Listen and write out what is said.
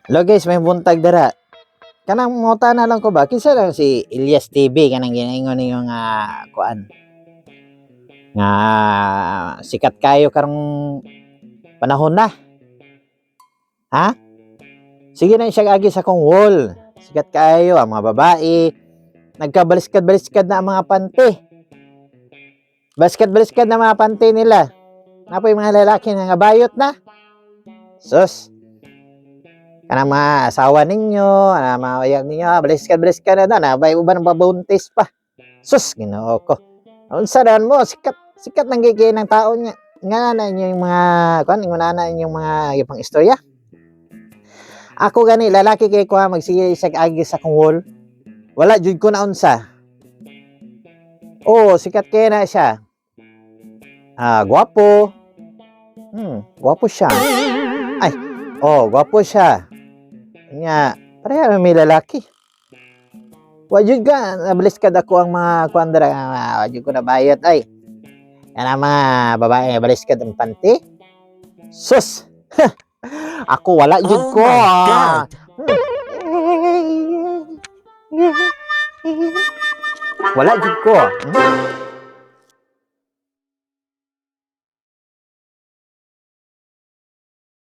Hello guys, may buntag dara. Kanang mota na lang ko ba? Kinsa lang si Elias TV kanang ginaingon niyo nga kuan. Nga sikat kayo karong panahon na. Ha? Sige na siya agi sa kong wall. Sikat kayo ang mga babae. Nagkabaliskad-baliskad na ang mga panty. Baliskad-baliskad na mga panty nila. Napoy mga lalaki nga bayot na. Sus. Kanang mga asawa ninyo, mga uyag ninyo, baliskad-baliskad na na, bay uban babuntis pa. Sus, Ginoo ko. Unsa dan mo sikat nang gigay ng taon nga na yung mga kuan ingon na yung mga ipang istorya. Ako gani lalaki kay ko magsige isag agi sa kong wall. Wala jud ko na unsa. Oh, sikat kay na siya. Gwapo. Gwapo siya. Ay, gwapo siya. Nya, pareha may lalaki. Wa jud ka nabaliskad ako ang mga kuandra, wa jud ko na bayad ay. Yan ang mga babae baliskad ang panty. Sus. Ako wala jud ko. Wala jud ko.